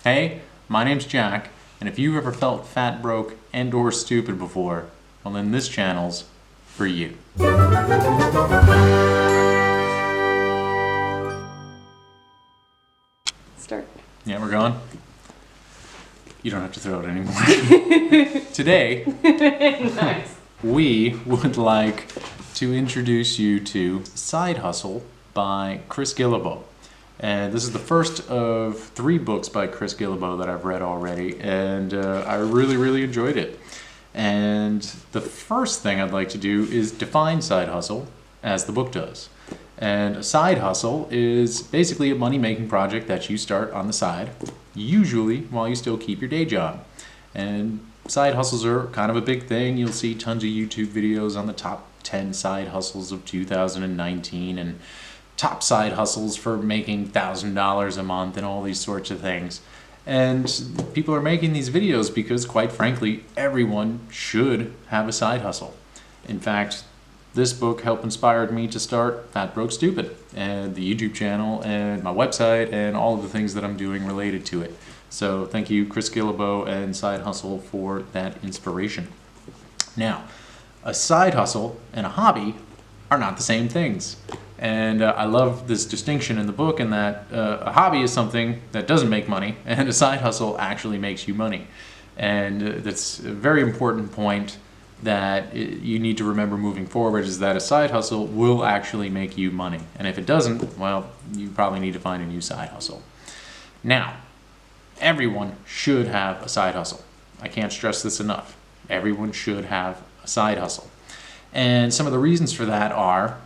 Hey, my name's Jack, and if you've ever felt fat, broke, and or stupid before, well then this channel's for you. Start. Yeah, we're going? You don't have to throw it anymore. Today, Nice. we would like to introduce you to Side Hustle by Chris Guillebeau. And this is the first of 3 books by Chris Guillebeau that I've read already, and I really enjoyed it. And the first thing I'd like to do is define side hustle, as the book does. And a side hustle is basically a money-making project that you start on the side, usually while you still keep your day job. And side hustles are kind of a big thing. You'll see tons of YouTube videos on the top 10 side hustles of 2019 and top side hustles for making $1,000 a month and all these sorts of things. And people are making these videos because, quite frankly, everyone should have a side hustle. In fact, this book helped inspire me to start Fat Broke Stupid and the YouTube channel and my website and all of the things that I'm doing related to it. So thank you, Chris Guillebeau and Side Hustle, for that inspiration. Now, a side hustle and a hobby are not the same things. And I love this distinction in the book, in that a hobby is something that doesn't make money, and a side hustle actually makes you money. And that's a very important point that you need to remember moving forward, is that a side hustle will actually make you money. And if it doesn't, well, you probably need to find a new side hustle. Now, everyone should have a side hustle. I can't stress this enough. Everyone should have a side hustle. And some of the reasons for that are: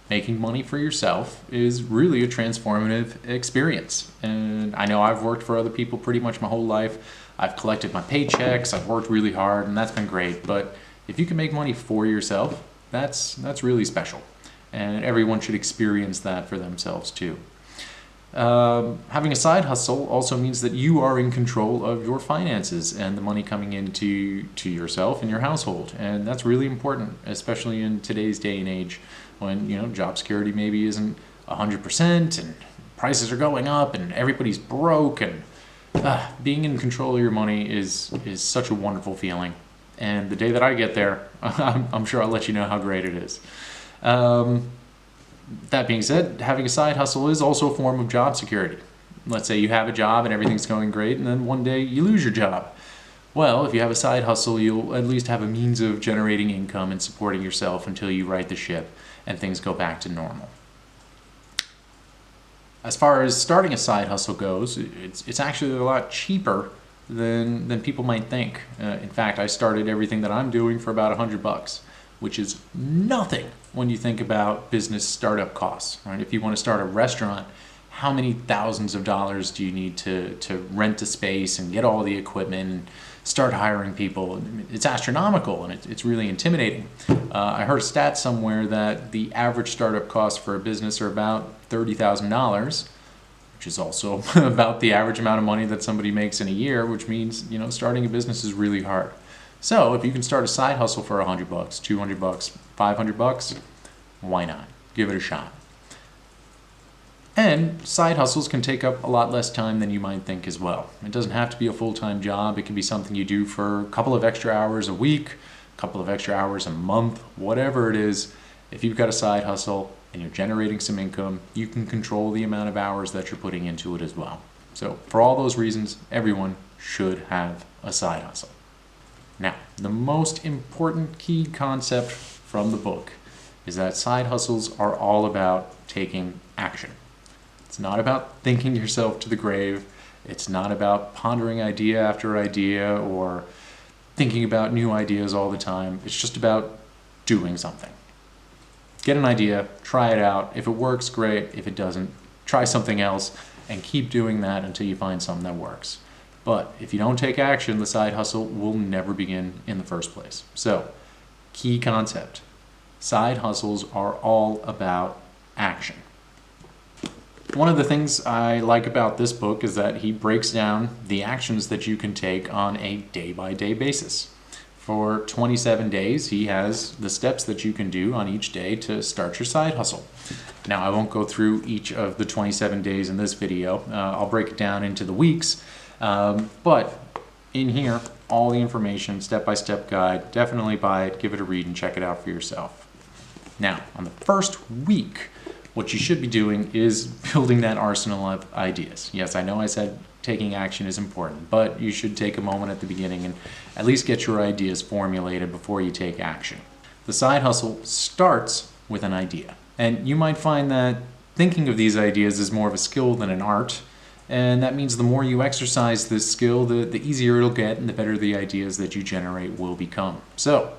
making money for yourself is really a transformative experience. And I know I've worked for other people pretty much my whole life. I've collected my paychecks, I've worked really hard, and that's been great. But if you can make money for yourself, that's really special. And everyone should experience that for themselves too. Having a side hustle also means that you are in control of your finances and the money coming into yourself and your household. And that's really important, especially in today's day and age, when job security maybe isn't 100% and prices are going up and everybody's broke. And being in control of your money is such a wonderful feeling. And the day that I get there, I'm sure I'll let you know how great it is. That being said, having a side hustle is also a form of job security. Let's say you have a job and everything's going great, and then one day you lose your job. Well, if you have a side hustle, you'll at least have a means of generating income and supporting yourself until you right the ship and things go back to normal. As far as starting a side hustle goes, it's actually a lot cheaper than people might think. In fact, I started everything that I'm doing for about $100, which is nothing when you think about business startup costs, right? If you want to start a restaurant, how many thousands of dollars do you need to rent a space and get all the equipment and start hiring people? It's astronomical, and it's really intimidating. I heard a stat somewhere that the average startup costs for a business are about $30,000, which is also about the average amount of money that somebody makes in a year, which means, starting a business is really hard. So if you can start a side hustle for $100, $200, $500, why not? Give it a shot. And side hustles can take up a lot less time than you might think as well. It doesn't have to be a full-time job. It can be something you do for a couple of extra hours a week, a couple of extra hours a month, whatever it is. If you've got a side hustle and you're generating some income, you can control the amount of hours that you're putting into it as well. So for all those reasons, everyone should have a side hustle. Now, the most important key concept from the book is that side hustles are all about taking action. It's not about thinking yourself to the grave. It's not about pondering idea after idea or thinking about new ideas all the time. It's just about doing something. Get an idea, try it out. If it works, great. If it doesn't, try something else and keep doing that until you find something that works. But if you don't take action, the side hustle will never begin in the first place. So, key concept. Side hustles are all about action. One of the things I like about this book is that he breaks down the actions that you can take on a day-by-day basis. For 27 days, he has the steps that you can do on each day to start your side hustle. Now, I won't go through each of the 27 days in this video. I'll break it down into the weeks. But in here, all the information, step-by-step guide, definitely buy it, give it a read, and check it out for yourself. Now, on the first week, what you should be doing is building that arsenal of ideas. Yes, I know I said taking action is important, but you should take a moment at the beginning and at least get your ideas formulated before you take action. The side hustle starts with an idea. And you might find that thinking of these ideas is more of a skill than an art. And that means the more you exercise this skill, the easier it'll get and the better the ideas that you generate will become. So,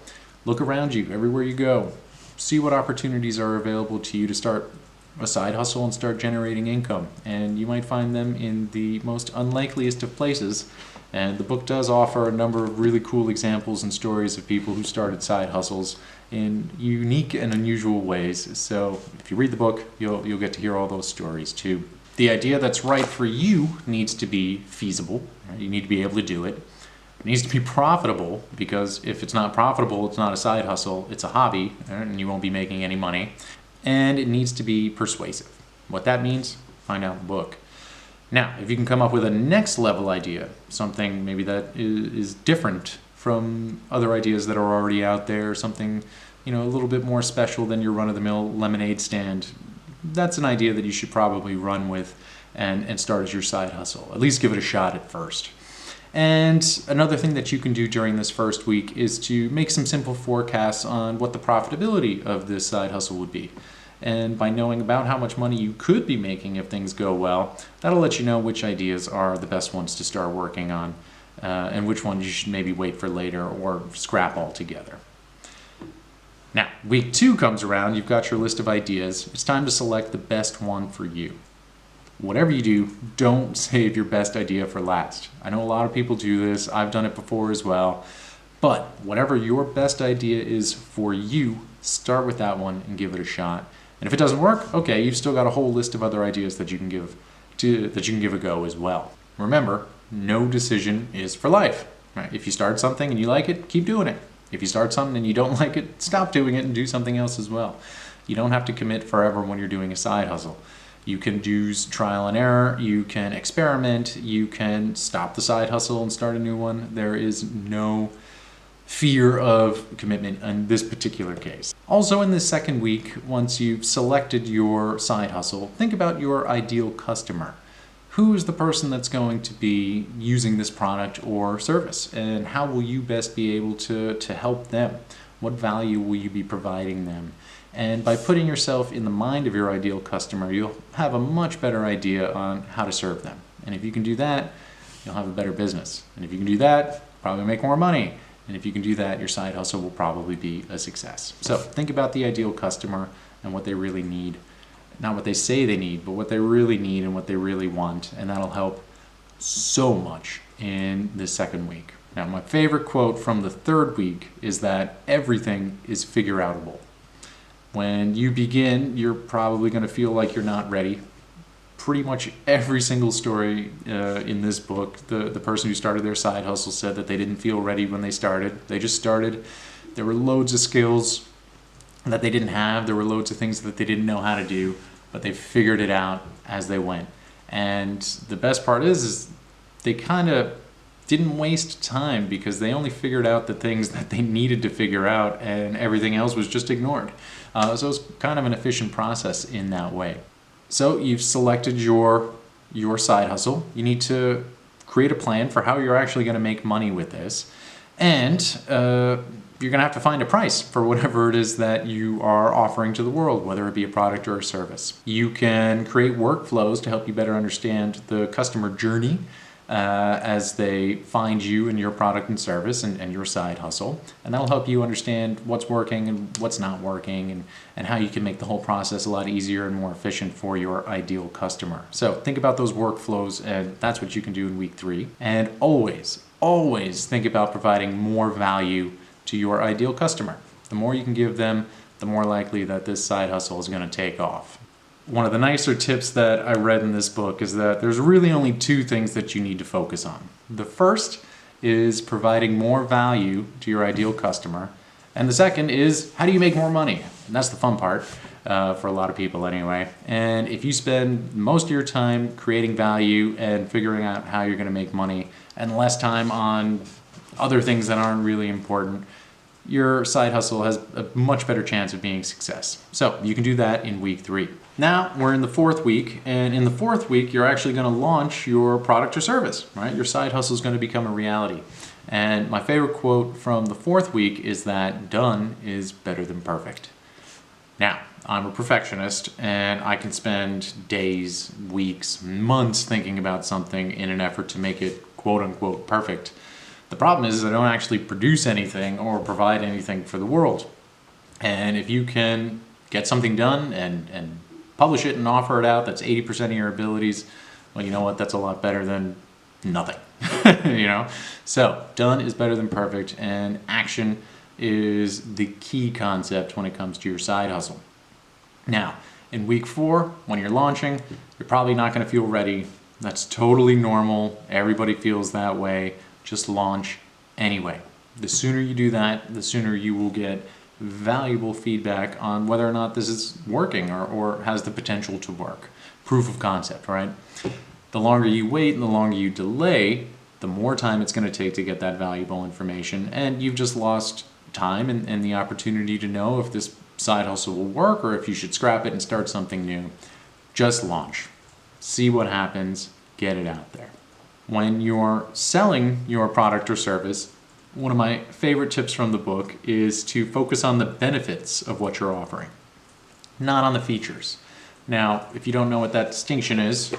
look around you, everywhere you go. See what opportunities are available to you to start a side hustle and start generating income. And you might find them in the most unlikeliest of places. And the book does offer a number of really cool examples and stories of people who started side hustles in unique and unusual ways. So if you read the book, you'll get to hear all those stories too. The idea that's right for you needs to be feasible. Right? You need to be able to do it. It needs to be profitable, because if it's not profitable, it's not a side hustle, it's a hobby, and you won't be making any money. And it needs to be persuasive. What that means, find out in the book. Now, if you can come up with a next level idea, something maybe that is different from other ideas that are already out there, something, a little bit more special than your run-of-the-mill lemonade stand, that's an idea that you should probably run with and start as your side hustle. At least give it a shot at first. And another thing that you can do during this first week is to make some simple forecasts on what the profitability of this side hustle would be. And by knowing about how much money you could be making if things go well, that'll let you know which ideas are the best ones to start working on, and which ones you should maybe wait for later or scrap altogether. Now, week 2 comes around, you've got your list of ideas. It's time to select the best one for you. Whatever you do, don't save your best idea for last. I know a lot of people do this. I've done it before as well. But whatever your best idea is for you, start with that one and give it a shot. And if it doesn't work, okay, you've still got a whole list of other ideas that you can give a go as well. Remember, no decision is for life. Right? If you start something and you like it, keep doing it. If you start something and you don't like it, stop doing it and do something else as well. You don't have to commit forever when you're doing a side hustle. You can use trial and error, you can experiment, you can stop the side hustle and start a new one. There is no fear of commitment in this particular case. Also, in this second week, once you've selected your side hustle, think about your ideal customer. Who is the person that's going to be using this product or service? And how will you best be able to help them? What value will you be providing them? And by putting yourself in the mind of your ideal customer, you'll have a much better idea on how to serve them. And if you can do that, you'll have a better business. And if you can do that, probably make more money. And if you can do that, your side hustle will probably be a success. So think about the ideal customer and what they really need. Not what they say they need, but what they really need and what they really want. And that'll help so much in the second week. Now, my favorite quote from the third week is that everything is figure-outable. When you begin, you're probably going to feel like you're not ready. Pretty much every single story in this book, the person who started their side hustle said that they didn't feel ready when they started. They just started. There were loads of skills that they didn't have. There were loads of things that they didn't know how to do, but they figured it out as they went. And the best part is they kind of didn't waste time, because they only figured out the things that they needed to figure out, and everything else was just ignored. So it's kind of an efficient process in that way. So you've selected your side hustle. You need to create a plan for how you're actually going to make money with this. And you're going to have to find a price for whatever it is that you are offering to the world, whether it be a product or a service. You can create workflows to help you better understand the customer journey as they find you and your product and service and your side hustle. And that'll help you understand what's working and what's not working, and how you can make the whole process a lot easier and more efficient for your ideal customer. So think about those workflows, and that's what you can do in week 3. And always think about providing more value to your ideal customer. The more you can give them, the more likely that this side hustle is going to take off. One of the nicer tips that I read in this book is that there's really only 2 things that you need to focus on. The first is providing more value to your ideal customer. And the second is, how do you make more money? And that's the fun part. for a lot of people anyway. And if you spend most of your time creating value and figuring out how you're going to make money and less time on other things that aren't really important, your side hustle has a much better chance of being a success. So you can do that in week 3. Now we're in the 4th week, and in the 4th week, you're actually going to launch your product or service, right? Your side hustle is going to become a reality. And my favorite quote from the 4th week is that done is better than perfect. Now, I'm a perfectionist, and I can spend days, weeks, months thinking about something in an effort to make it quote unquote perfect. The problem is I don't actually produce anything or provide anything for the world. And if you can get something done and publish it and offer it out, that's 80% of your abilities, well, you know what, that's a lot better than nothing. You know? So done is better than perfect, and action is the key concept when it comes to your side hustle. Now, in week 4, when you're launching, you're probably not going to feel ready. That's totally normal. Everybody feels that way. Just launch anyway. The sooner you do that, the sooner you will get valuable feedback on whether or not this is working or has the potential to work. Proof of concept, right? The longer you wait and the longer you delay, the more time it's going to take to get that valuable information, and you've just lost time and the opportunity to know if this side hustle will work or if you should scrap it and start something new. Just launch. See what happens. Get it out there. When you're selling your product or service, one of my favorite tips from the book is to focus on the benefits of what you're offering, not on the features. Now, if you don't know what that distinction is,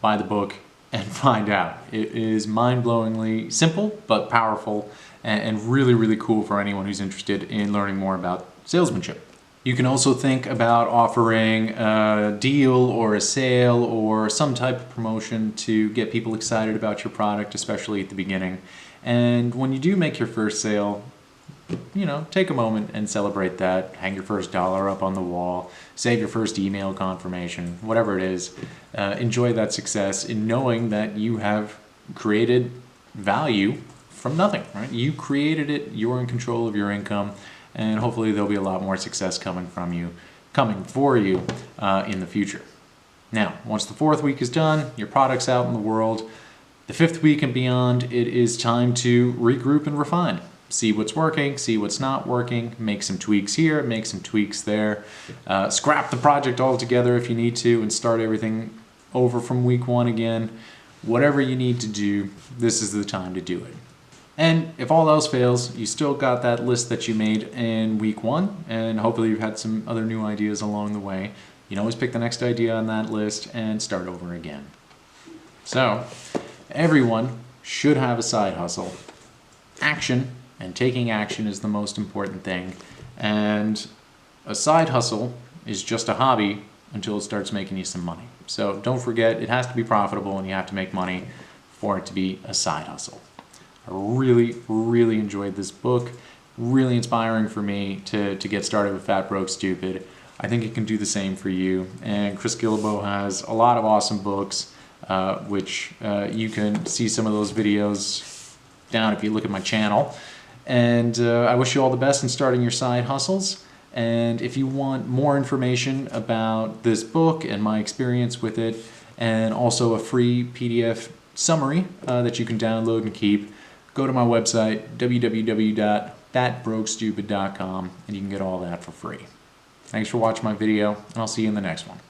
buy the book and find out. It is mind-blowingly simple but powerful and really, really cool for anyone who's interested in learning more about salesmanship. You can also think about offering a deal or a sale or some type of promotion to get people excited about your product, especially at the beginning. And when you do make your first sale, you know, take a moment and celebrate that. Hang your first dollar up on the wall, save your first email confirmation, whatever it is. Enjoy that success in knowing that you have created value from nothing, right? You created it, you're in control of your income, and hopefully there'll be a lot more success coming for you in the future. Now, once the 4th week is done, your product's out in the world, the 5th week and beyond, it is time to regroup and refine. See what's working, see what's not working, make some tweaks here, make some tweaks there, scrap the project altogether if you need to and start everything over from week 1 again. Whatever you need to do, this is the time to do it. And if all else fails, you still got that list that you made in week 1, and hopefully you've had some other new ideas along the way. You can always pick the next idea on that list and start over again. So, everyone should have a side hustle. Action and taking action is the most important thing. And a side hustle is just a hobby until it starts making you some money. So don't forget, it has to be profitable and you have to make money for it to be a side hustle. I really, really enjoyed this book. Really inspiring for me to get started with Fat Broke Stupid. I think it can do the same for you. And Chris Guillebeau has a lot of awesome books, which you can see some of those videos down if you look at my channel. And I wish you all the best in starting your side hustles. And if you want more information about this book and my experience with it, and also a free PDF summary that you can download and keep, go to my website, www.thatbrokestupid.com, and you can get all that for free. Thanks for watching my video, and I'll see you in the next one.